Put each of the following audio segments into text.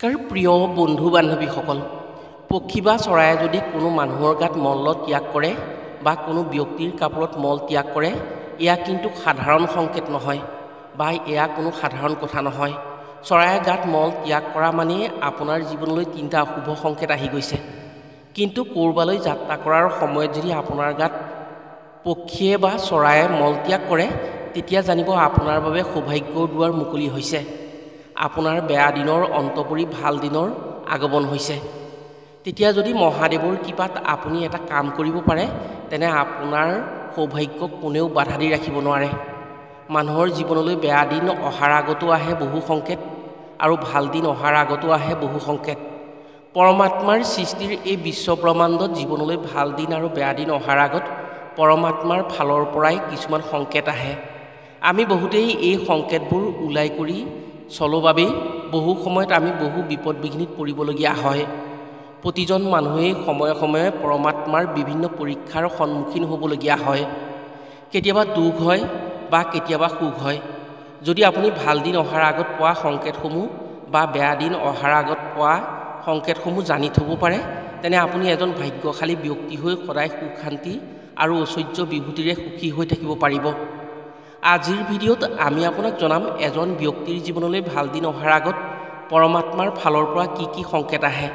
নমস্কাৰ প্ৰিয় বন্ধু বান্ধৱীসকল পক্ষী বা চৰায়ে যদি কোনো মানুহৰ গাত মল ত্যাগ কৰে বা কোনো ব্যক্তিৰ কাপোৰত মল ত্যাগ কৰে এয়া কিন্তু সাধাৰণ সংকেত নহয় বা এয়া কোনো সাধাৰণ কথা নহয় চৰায়ে গাত মল ত্যাগ কৰা মানে আপোনাৰ জীৱনলৈ তিনিটা অশুভ সংকেত আহি গৈছে কিন্তু কৰবালৈ যাত্ৰা কৰাৰ সময়ত যদি আপোনাৰ গাত পক্ষীয়ে বা চৰায়ে মল ত্যাগ কৰে তেতিয়া জানিব আপোনাৰ বাবে সৌভাগ্যৰ দুৱাৰ মুকলি হৈছে আপোনাৰ বেয়া দিনৰ অন্ত পৰি ভাল দিনৰ আগমন হৈছে তেতিয়া যদি মহাদেৱৰ কৃপাত আপুনি এটা কাম কৰিব পাৰে তেনে আপোনাৰ সৌভাগ্যক কোনেও বাধা দি ৰাখিব নোৱাৰে মানুহৰ জীৱনলৈ বেয়া দিন অহাৰ আগতো আহে বহু সংকেত আৰু ভাল দিন অহাৰ আগতো আহে বহু সংকেত পৰমাত্মাৰ সৃষ্টিৰ এই বিশ্ব ব্ৰহ্মাণ্ডত জীৱনলৈ ভাল দিন আৰু বেয়া দিন অহাৰ আগত পৰমাত্মাৰ ফালৰ পৰাই কিছুমান সংকেত আহে আমি বহুতেই এই সংকেতবোৰ উলাই কৰি চলো বাবেই বহু সময়ত আমি বহু বিপদ বিঘ্নিত পৰিবলগীয়া হয় প্ৰতিজন মানুহেই সময়ে সময়ে পৰমাত্মাৰ বিভিন্ন পৰীক্ষাৰ সন্মুখীন হ'বলগীয়া হয় কেতিয়াবা দুখ হয় বা কেতিয়াবা সুখ হয় যদি আপুনি ভাল দিন অহাৰ আগত পোৱা সংকেতসমূহ বা বেয়া দিন অহাৰ আগত পোৱা সংকেতসমূহ জানি থ'ব পাৰে তেনে আপুনি এজন ভাগ্যশালী ব্যক্তি হৈ সদায় সুখ শান্তি আৰু ঐশ্বৰ্য বিভূতিৰে সুখী হৈ থাকিব পাৰিব আজিৰ ভিডিঅ'ত আমি আপোনাক জনাম এজন ব্যক্তিৰ জীৱনলৈ ভাল দিন অহাৰ আগত পৰমাত্মাৰ ফালৰ পৰা কি কি সংকেত আহে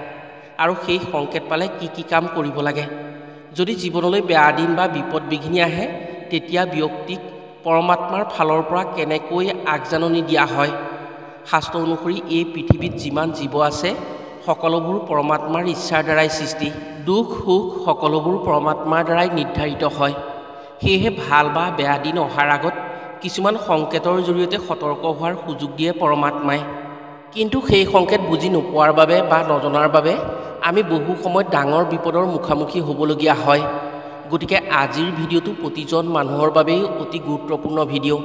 আৰু সেই সংকেত পালে কি কি কাম কৰিব লাগে যদি জীৱনলৈ বেয়া দিন বা বিপদ বিঘিনি আহে তেতিয়া ব্যক্তিক পৰমাত্মাৰ ফালৰ পৰা কেনেকৈ আগজাননী দিয়া হয় শাস্ত্ৰ অনুসৰি এই পৃথিৱীত যিমান জীৱ আছে সকলোবোৰ পৰমাত্মাৰ ইচ্ছাৰ দ্বাৰাই সৃষ্টি দুখ সুখ সকলোবোৰ পৰমাত্মাৰ দ্বাৰাই নিৰ্ধাৰিত হয় সেয়েহে ভাল বা বেয়া দিন অহাৰ আগত কিছুমান সংকেতৰ জৰিয়তে সতৰ্ক হোৱাৰ সুযোগ দিয়ে পৰমাত্মাই কিন্তু সেই সংকেত বুজি নোপোৱাৰ বাবে বা নজনাৰ বাবে আমি বহু সময়ত ডাঙৰ বিপদৰ মুখামুখি হ'বলগীয়া হয় গতিকে আজিৰ ভিডিঅ'টো প্ৰতিজন মানুহৰ বাবেই অতি গুৰুত্বপূৰ্ণ ভিডিঅ'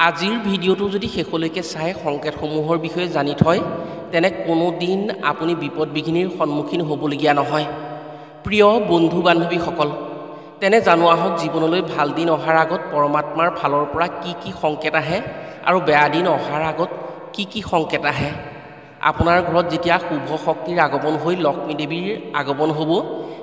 আজিৰ ভিডিঅ'টো যদি শেষলৈকে চাই সংকেতসমূহৰ বিষয়ে জানি থয় তেনে কোনো দিন আপুনি বিপদ বিঘিনিৰ সন্মুখীন হ'বলগীয়া নহয় প্ৰিয় বন্ধু বান্ধৱীসকল তেনে জানো আহক জীৱনলৈ ভাল দিন অহাৰ আগত পৰমাত্মাৰ ফালৰ পৰা কি কি সংকেত আহে আৰু বেয়া দিন অহাৰ আগত কি কি সংকেত আহে আপোনাৰ ঘৰত যেতিয়া শুভ শক্তিৰ আগমন হৈ লক্ষ্মী দেৱীৰ আগমন হ'ব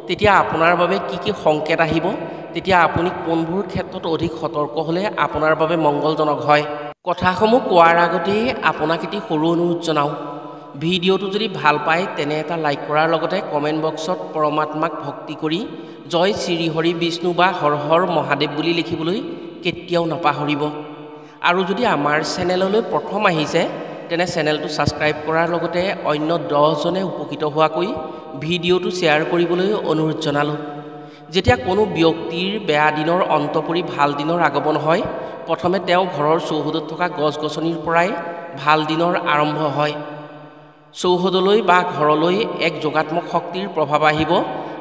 তেতিয়া আপোনাৰ বাবে কি কি সংকেত আহিব তেতিয়া আপুনি কোনবোৰ ক্ষেত্ৰত অধিক সতৰ্ক হ'লে আপোনাৰ বাবে মংগলজনক হয় কথাসমূহ কোৱাৰ আগতেই আপোনাক এটি সৰু অনুৰোধ জনাওঁ ভিডিঅ'টো যদি ভাল পায় তেনে এটা লাইক কৰাৰ লগতে কমেণ্ট বক্সত পৰমাত্মাক ভক্তি কৰি জয় শ্ৰী হৰি বিষ্ণু বা হৰ হৰ মহাদেৱ বুলি লিখিবলৈ কেতিয়াও নাপাহৰিব আৰু যদি আমাৰ চেনেললৈ প্ৰথম আহিছে তেনে চেনেলটো ছাবস্ক্ৰাইব কৰাৰ লগতে অন্য 10জনে উপকৃত হোৱাকৈ ভিডিঅ'টো শ্বেয়াৰ কৰিবলৈ অনুৰোধ জনালোঁ যেতিয়া কোনো ব্যক্তিৰ বেয়া দিনৰ অন্ত পৰি ভাল দিনৰ আগমন হয় প্ৰথমে তেওঁ ঘৰৰ চৌহদত থকা গছ গছনিৰ পৰাই ভাল দিনৰ আৰম্ভ হয় চৌহদলৈ বা ঘৰলৈ এক যোগাত্মক শক্তিৰ প্ৰভাৱ আহিব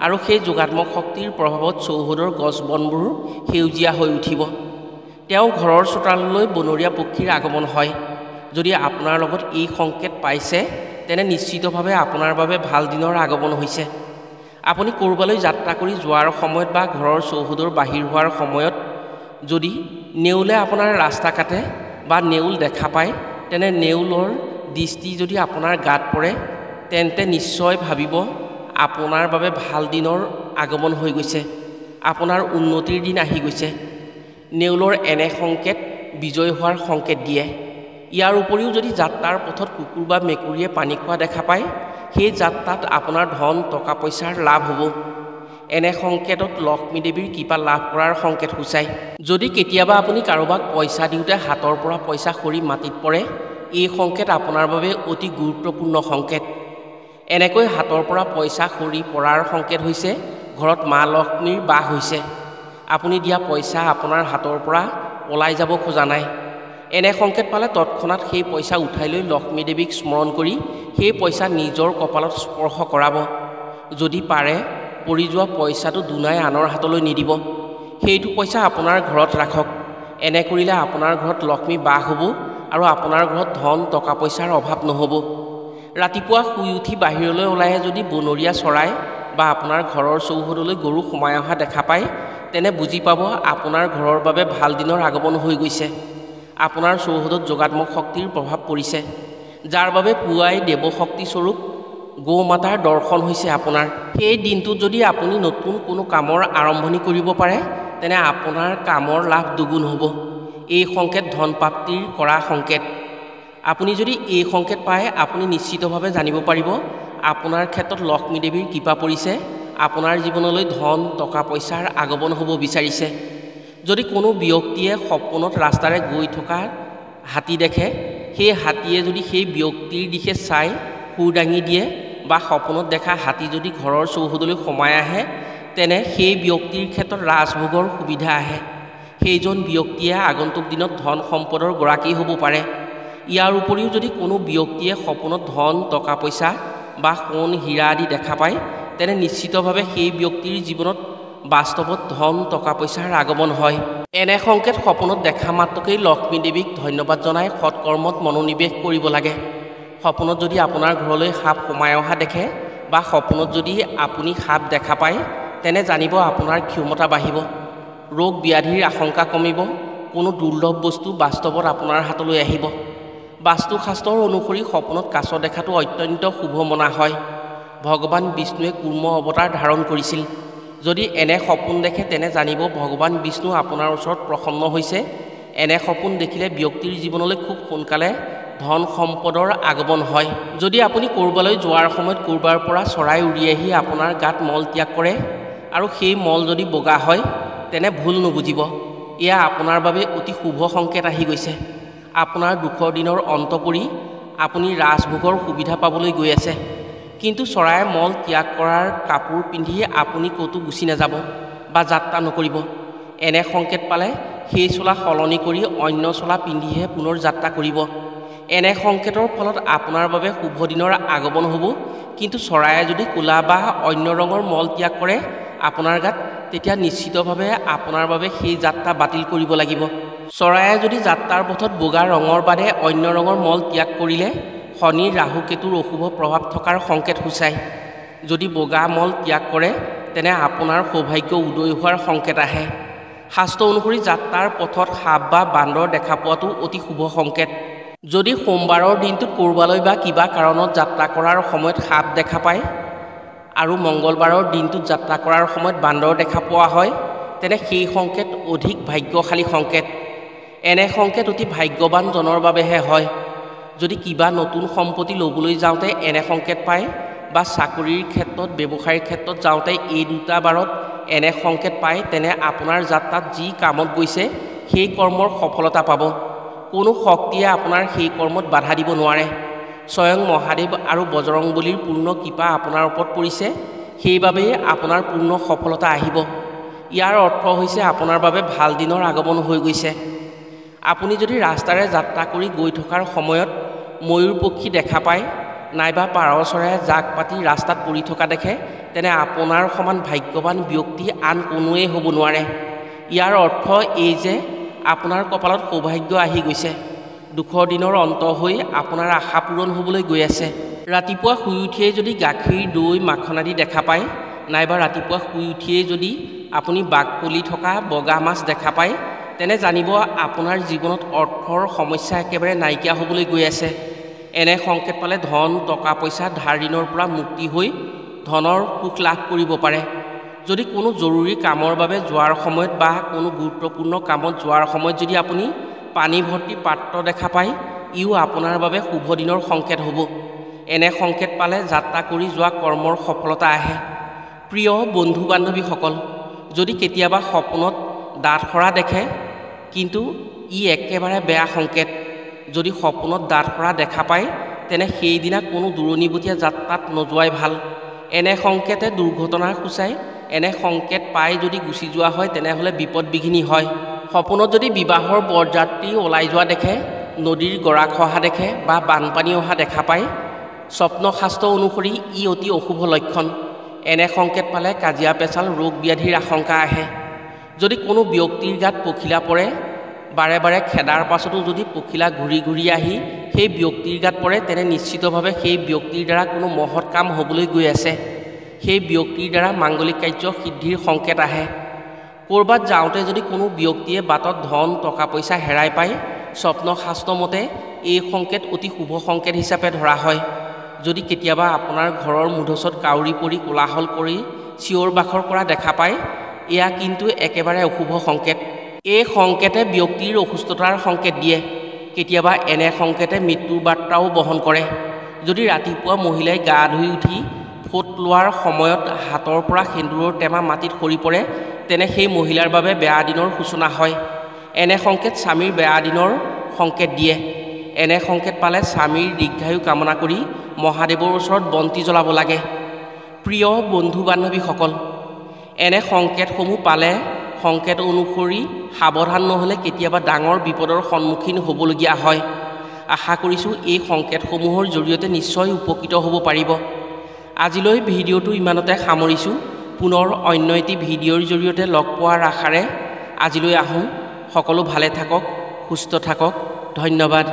আৰু সেই যোগাত্মক শক্তিৰ প্ৰভাৱত চৌহদৰ গছ বনবোৰ সেউজীয়া হৈ উঠিব তেওঁ ঘৰৰ চোতাললৈ বনৰীয়া পক্ষীৰ আগমন হয় যদি আপোনাৰ লগত এই সংকেত পাইছে তেনে নিশ্চিতভাৱে আপোনাৰ বাবে ভাল দিনৰ আগমন হৈছে আপুনি কৰবালৈ যাত্ৰা কৰি যোৱাৰ সময়ত বা ঘৰৰ চৌহদৰ বাহিৰ হোৱাৰ সময়ত যদি নেউলে আপোনাৰ ৰাস্তা কাটে বা নেউল দেখা পায় তেনে নেউলৰ দৃষ্টি যদি আপোনাৰ গাত পৰে তেন্তে নিশ্চয় ভাবিব আপোনাৰ বাবে ভাল দিনৰ আগমন হৈ গৈছে আপোনাৰ উন্নতিৰ দিন আহি গৈছে নেউলৰ এনে সংকেত বিজয় হোৱাৰ সংকেত দিয়ে ইয়াৰ উপৰিও যদি যাত্ৰাৰ পথত কুকুৰ বা মেকুৰীয়ে পানী খোৱা দেখা পায় সেই যাত্ৰাত আপোনাৰ ধন টকা পইচাৰ লাভ হ'ব এনে সংকেতত লক্ষ্মী দেৱীৰ কৃপা লাভ কৰাৰ সংকেত সূচায় যদি কেতিয়াবা আপুনি কাৰোবাক পইচা দিওঁতে হাতৰ পৰা পইচা সৰি মাটিত পৰে এই সংকেত আপোনাৰ বাবে অতি গুৰুত্বপূৰ্ণ সংকেত এনেকৈ হাতৰ পৰা পইচা সৰি পৰাৰ সংকেত হৈছে ঘৰত মা লক্ষ্মীৰ বাস হৈছে আপুনি দিয়া পইচা আপোনাৰ হাতৰ পৰা পলাই যাব খোজা নাই এনে সংকেত পালে তৎক্ষণাত সেই পইচা উঠাই লৈ লক্ষ্মী দেৱীক স্মৰণ কৰি সেই পইচা নিজৰ কপালত স্পৰ্শ কৰাব যদি পাৰে পৰি যোৱা পইচাটো দুনাই আনৰ হাতলৈ নিদিব সেইটো পইচা আপোনাৰ ঘৰত ৰাখক এনে কৰিলে আপোনাৰ ঘৰত লক্ষ্মী বাস হ'ব আৰু আপোনাৰ ঘৰত ধন টকা পইচাৰ অভাৱ নহ'ব ৰাতিপুৱা শুই উঠি বাহিৰলৈ ওলাই যদি বনৰীয়া চৰাই বা আপোনাৰ ঘৰৰ চৌহদলৈ গৰু সোমাই অহা দেখা পায় তেনে বুজি পাব আপোনাৰ ঘৰৰ বাবে ভাল দিনৰ আগমন হৈ গৈছে আপোনাৰ চৌহদত যোগাত্মক শক্তিৰ প্ৰভাৱ পৰিছে যাৰ বাবে পুৱাই দেৱশক্তি স্বৰূপ গৌ মাতাৰ দৰ্শন হৈছে আপোনাৰ। সেই দিনটোত যদি আপুনি নতুন কোনো কামৰ আৰম্ভণি কৰিব পাৰে তেনে আপোনাৰ কামৰ লাভ দুগুণ হ'ব। এই সংকেত ধন প্ৰাপ্তিৰ কৰা সংকেত। আপুনি যদি এই সংকেত পায় আপুনি নিশ্চিতভাৱে জানিব পাৰিব আপোনাৰ ক্ষেত্ৰত লক্ষ্মী দেৱীৰ কৃপা পৰিছে, আপোনাৰ জীৱনলৈ ধন টকা পইচাৰ আগমন হ'ব বিচাৰিছে। যদি কোনো ব্যক্তিয়ে সপোনত ৰাস্তাৰে গৈ থকা হাতী দেখে, সেই হাতীয়ে যদি সেই ব্যক্তিৰ দিশে চাই সুৰ দাঙি দিয়ে বা সপোনত দেখা হাতী যদি ঘৰৰ চৌহদলৈ সোমাই আহে তেনে সেই ব্যক্তিৰ ক্ষেত্ৰত ৰাজভোগৰ সুবিধা আহে। সেইজন ব্যক্তিয়ে আগন্তুক দিনত ধন সম্পদৰ গৰাকী হ'ব পাৰে। ইয়াৰ উপৰিও যদি কোনো ব্যক্তিয়ে সপোনত ধন টকা পইচা বা সোণ হীৰা আদি দেখা পায় তেনে নিশ্চিতভাৱে সেই ব্যক্তিৰ জীৱনত বাস্তৱত ধন টকা পইচাৰ আগমন হয়। এনে সংকেত সপোনত দেখা মাত্ৰকেই লক্ষ্মী দেৱীক ধন্যবাদ জনাই সৎকৰ্মত মনোনিৱেশ কৰিব লাগে। সপোনত যদি আপোনাৰ ঘৰলৈ সাপ সোমাই অহা দেখে বা সপোনত যদি আপুনি সাপ দেখা পায় তেনে জানিব আপোনাৰ ক্ষমতা বাঢ়িব, ৰোগ ব্যাধিৰ আশংকা কমিব, কোনো দুৰ্লভ বস্তু বাস্তৱত আপোনাৰ হাতলৈ আহিব। বাস্তুশাস্ত্ৰৰ অনুসৰি সপোনত কাছ দেখাটো অত্যন্ত শুভ মনা হয়। ভগৱান বিষ্ণুৱে কুৰ্ম অৱতাৰ ধাৰণ কৰিছিল। যদি এনে সপোন দেখে তেনে জানিব ভগৱান বিষ্ণু আপোনাৰ ওচৰত প্ৰসন্ন হৈছে। এনে সপোন দেখিলে ব্যক্তিৰ জীৱনলৈ খুব সোনকালে ধন সম্পদৰ আগমন হয়। যদি আপুনি ক'ৰবালৈ যোৱাৰ সময়ত ক'ৰবাৰ পৰা চৰাই উৰি আহি আপোনাৰ গাত মল ত্যাগ কৰে আৰু সেই মল যদি বগা হয় তেনে ভুল নুবুজিব, এয়া আপোনাৰ বাবে অতি শুভ সংকেত আহি গৈছে। আপোনাৰ দুখৰ দিনৰ অন্ত পৰি আপুনি ৰাজভোগৰ সুবিধা পাবলৈ গৈ আছে। কিন্তু চৰাইৰ মল ত্যাগ কৰাৰ কাপোৰ পিন্ধি আপুনি ক'তো গুচি নাযাব বা যাত্ৰা নকৰিব। এনে সংকেত পালে সেই চোলা সলনি কৰি অন্য চোলা পিন্ধিহে পুনৰ যাত্ৰা কৰিব। এনে সংকেতৰ ফলত আপোনাৰ বাবে শুভ দিনৰ আগমন হ'ব। কিন্তু চৰাইয়ে যদি ক'লা বা অন্য ৰঙৰ মল ত্যাগ কৰে আপোনাৰ গাত তেতিয়া নিশ্চিতভাৱে আপোনাৰ বাবে সেই যাত্ৰা বাতিল কৰিব লাগিব। চৰাইয়ে যদি যাত্ৰাৰ পথত বগা ৰঙৰ বাদে অন্য ৰঙৰ মল ত্যাগ কৰিলে শনি ৰাহু কেতুৰ অশুভ প্ৰভাৱ থকাৰ সংকেত সূচায়। যদি বগা মল ত্যাগ কৰে তেনে আপোনাৰ সৌভাগ্য উদয় হোৱাৰ সংকেত আহে। শাস্ত্ৰ অনুসৰি যাত্ৰাৰ পথত সাপ বা বান্দৰ দেখা পোৱাটো অতি শুভ সংকেত। যদি সোমবাৰৰ দিনটোত ক'ৰবালৈ বা কিবা কাৰণত যাত্ৰা কৰাৰ সময়ত সাপ দেখা পায় আৰু মংগলবাৰৰ দিনটোত যাত্ৰা কৰাৰ সময়ত বান্দৰ দেখা পোৱা হয় তেনে সেই সংকেত অধিক ভাগ্যশালী সংকেত। এনে সংকেত অতি ভাগ্যৱানজনৰ বাবেহে হয়। যদি কিবা নতুন সম্পত্তি ল'বলৈ যাওঁতে এনে সংকেত পায় বা চাকৰিৰ ক্ষেত্ৰত ব্যৱসায়ৰ ক্ষেত্ৰত যাওঁতে এই দুটা বাৰত এনে সংকেত পায় তেনে আপোনাৰ যাত্ৰাত যি কামত গৈছে সেই কৰ্মৰ সফলতা পাব। কোনো শক্তিয়ে আপোনাৰ সেই কৰ্মত বাধা দিব নোৱাৰে। স্বয়ং মহাদেৱ আৰু বজৰংবলীৰ পূৰ্ণ কৃপা আপোনাৰ ওপৰত পৰিছে, সেইবাবেই আপোনাৰ পূৰ্ণ সফলতা আহিব। ইয়াৰ অৰ্থ হৈছে আপোনাৰ বাবে ভাল দিনৰ আগমন হৈ গৈছে। আপুনি যদি ৰাস্তাৰে যাত্ৰা কৰি গৈ থকাৰ সময়ত ময়ূৰ পক্ষী দেখা পায় নাইবা পাৰ চৰাইয়ে জাক পাতি ৰাস্তাত পৰি থকা দেখে তেনে আপোনাৰ সমান ভাগ্যৱান ব্যক্তি আন কোনোৱেই হ'ব নোৱাৰে। ইয়াৰ অৰ্থ এই যে আপোনাৰ কপালত সৌভাগ্য আহি গৈছে। দুখৰ দিনৰ অন্ত হৈ আপোনাৰ আশা পূৰণ হ'বলৈ গৈ আছে। ৰাতিপুৱা শুই উঠিয়েই যদি গাখীৰ দৈ মাখন আদি দেখা পায় নাইবা ৰাতিপুৱা শুই উঠিয়েই যদি আপুনি বাকলি থকা বগা মাছ দেখা পায় তেনে জানিব আপোনাৰ জীৱনত অৰ্থৰ সমস্যা একেবাৰে নাইকিয়া হ'বলৈ গৈ আছে। এনে সংকেত পালে ধন টকা পইচা ধাৰ ঋণৰ পৰা মুক্তি হৈ ধনৰ সুখ লাভ কৰিব পাৰে। যদি কোনো জৰুৰী কামৰ বাবে যোৱাৰ সময়ত বা কোনো গুৰুত্বপূৰ্ণ কামত যোৱাৰ সময়ত যদি আপুনি পানী ভৰ্তি পাত্ৰ দেখা পায় ইও আপোনাৰ বাবে শুভ দিনৰ সংকেত হ'ব। এনে সংকেত পালে যাত্ৰা কৰি যোৱা কৰ্মৰ সফলতা আহে। প্ৰিয় বন্ধু বান্ধৱীসকল, যদি কেতিয়াবা সপোনত দাঁত সৰা দেখে কিন্তু ই একেবাৰে বেয়া সংকেত। যদি সপোনত দাঁত সৰা দেখা পায় তেনে সেইদিনা কোনো দূৰণিবতীয়া যাত্ৰাত নোযোৱাই ভাল। এনে সংকেতে দুৰ্ঘটনাৰ সূচায়। এনে সংকেত পাই যদি গুচি যোৱা হয় তেনেহ'লে বিপদ বিঘিনি হয়। সপোনত যদি বিবাহৰ বৰযাত্ৰী ওলাই যোৱা দেখে, নদীৰ গৰাখহা দেখে বা বানপানী অহা দেখা পায় স্বপ্নশাস্ত্ৰ অনুসৰি ই অতি অশুভ লক্ষণ। এনে সংকেত পালে কাজিয়া পেচাল ৰোগ ব্যাধিৰ আশংকা আহে। যদি কোনো ব্যক্তিৰ গাত পখিলা পৰে বাৰে বাৰে খেদাৰ পাছতো যদি পখিলা ঘূৰি ঘূৰি আহি সেই ব্যক্তিৰ গাত পৰে তেনে নিশ্চিতভাৱে সেই ব্যক্তিৰ দ্বাৰা কোনো মহৎ কাম হ'বলৈ গৈ আছে। সেই ব্যক্তিৰ দ্বাৰা মাংগলিক কাৰ্য সিদ্ধিৰ সংকেত আহে। ক'ৰবাত যাওঁতে যদি কোনো ব্যক্তিয়ে বাটত ধন টকা পইচা হেৰাই পায় স্বপ্নশাস্ত্ৰ মতে এই সংকেত অতি শুভ সংকেত হিচাপে ধৰা হয়। যদি কেতিয়াবা আপোনাৰ ঘৰৰ মুধচত কাউৰী পৰি কোলাহল কৰি চিঞৰ বাখৰ কৰা দেখা পায়, এয়া কিন্তু একেবাৰে অশুভ সংকেত। এই সংকেতে ব্যক্তিৰ অসুস্থতাৰ সংকেত দিয়ে। কেতিয়াবা এনে সংকেতে মৃত্যুৰ বাৰ্তাও বহন কৰে। যদি ৰাতিপুৱা মহিলাই গা ধুই উঠি ফোট লোৱাৰ সময়ত হাতৰ পৰা সেন্দুৰৰ টেমা মাটিত সৰি পৰে, তেনে সেই মহিলাৰ বাবে বেয়া দিনৰ সূচনা হয়। এনে সংকেত স্বামীৰ বেয়া দিনৰ সংকেত দিয়ে। এনে সংকেত পালে স্বামীৰ দীৰ্ঘায়ু কামনা কৰি মহাদেৱৰ ওচৰত বন্তি জ্বলাব লাগে। প্ৰিয় বন্ধু বান্ধৱীসকল, এনে সংকেতসমূহ পালে সংকেত অনুসৰি সাৱধান নহ'লে কেতিয়াবা ডাঙৰ বিপদৰ সন্মুখীন হ'বলগীয়া হয়। আশা কৰিছোঁ এই সংকেতসমূহৰ জৰিয়তে নিশ্চয় উপকৃত হ'ব পাৰিব। আজিলৈ ভিডিঅ'টো ইমানতে সামৰিছোঁ। পুনৰ অন্য এটি ভিডিঅ'ৰ জৰিয়তে লগ পোৱাৰ আশাৰে আজিলৈ আহোঁ। সকলো ভালে থাকক, সুস্থ থাকক। ধন্যবাদ।